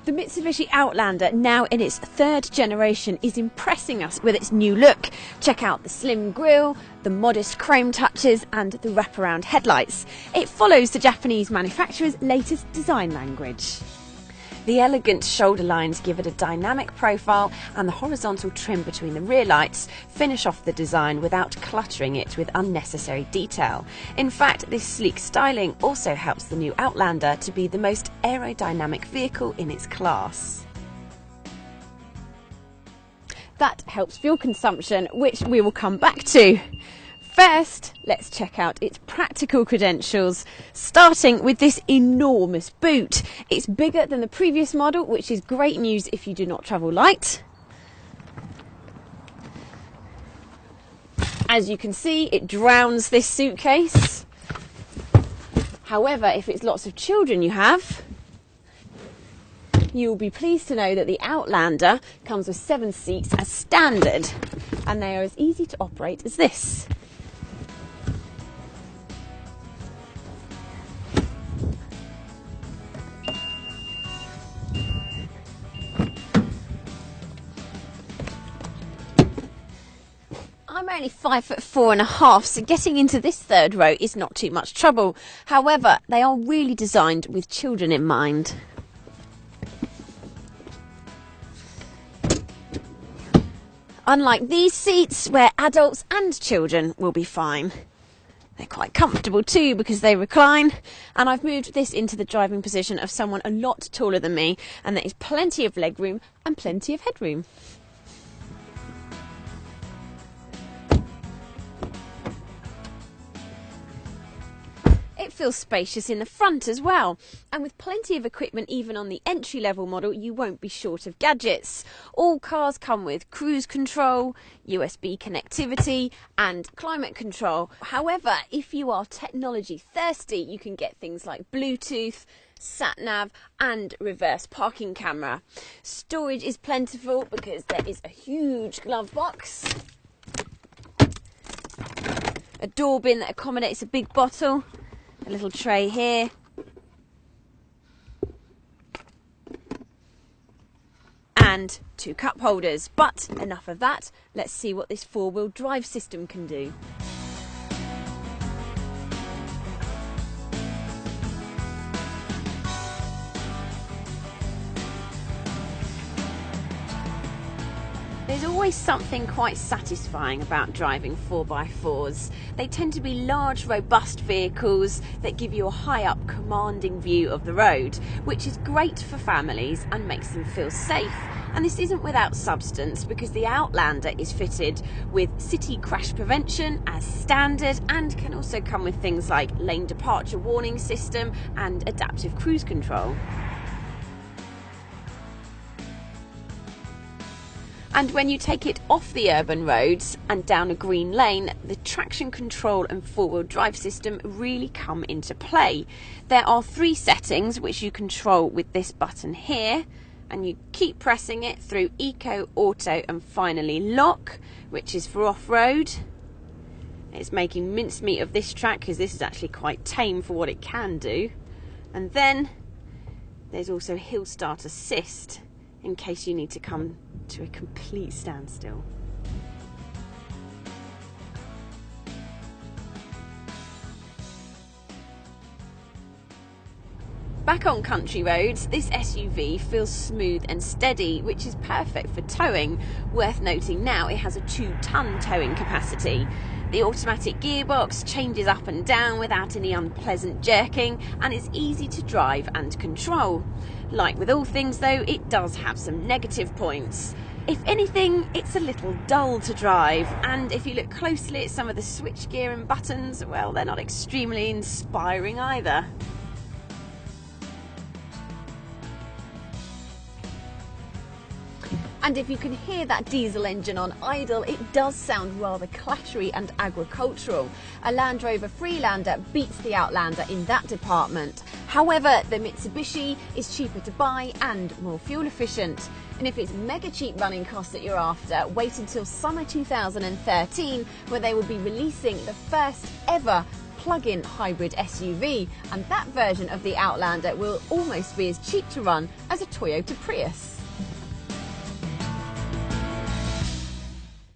The Mitsubishi Outlander, now in its third generation, is impressing us with its new look. Check out the slim grille, the modest chrome touches and the wraparound headlights. It follows the Japanese manufacturer's latest design language. The elegant shoulder lines give it a dynamic profile, and the horizontal trim between the rear lights finish off the design without cluttering it with unnecessary detail. In fact, this sleek styling also helps the new Outlander to be the most aerodynamic vehicle in its class. That helps fuel consumption, which we will come back to. First, let's check out its practical credentials, starting with this enormous boot. It's bigger than the previous model, which is great news if you do not travel light. As you can see, it drowns this suitcase. However, if it's lots of children you have, you'll be pleased to know that the Outlander comes with 7 seats as standard, and they are as easy to operate as this. I'm only 5'4½", so getting into this third row is not too much trouble. However, they are really designed with children in mind. Unlike these seats, where adults and children will be fine. They're quite comfortable too because they recline, and I've moved this into the driving position of someone a lot taller than me, and there is plenty of legroom and plenty of headroom. It feels spacious in the front as well, and with plenty of equipment even on the entry-level model, you won't be short of gadgets. All cars come with cruise control, USB connectivity and climate control. However, if you are technology thirsty, you can get things like Bluetooth, sat-nav and reverse parking camera. Storage is plentiful because there is a huge glove box, a door bin that accommodates a big bottle, a little tray here, and 2 cup holders. But enough of that, let's see what this 4-wheel drive system can do. There's always something quite satisfying about driving 4x4s. They tend to be large, robust vehicles that give you a high-up, commanding view of the road, which is great for families and makes them feel safe. And this isn't without substance, because the Outlander is fitted with city crash prevention as standard and can also come with things like lane departure warning system and adaptive cruise control. And when you take it off the urban roads and down a green lane, the traction control and 4-wheel drive system really come into play. There are 3 settings which you control with this button here, and you keep pressing it through Eco, Auto and finally Lock, which is for off-road. It's making mincemeat of this track because this is actually quite tame for what it can do. And then there's also Hill Start Assist in case you need to come to a complete standstill. Back on country roads, this SUV feels smooth and steady, which is perfect for towing. Worth noting now, it has a 2-ton towing capacity. The automatic gearbox changes up and down without any unpleasant jerking, and is easy to drive and control. Like with all things though, it does have some negative points. If anything, it's a little dull to drive, and if you look closely at some of the switchgear and buttons, well, they're not extremely inspiring either. And if you can hear that diesel engine on idle, it does sound rather clattery and agricultural. A Land Rover Freelander beats the Outlander in that department. However, the Mitsubishi is cheaper to buy and more fuel efficient. And if it's mega cheap running costs that you're after, wait until summer 2013, where they will be releasing the first ever plug-in hybrid SUV, and that version of the Outlander will almost be as cheap to run as a Toyota Prius.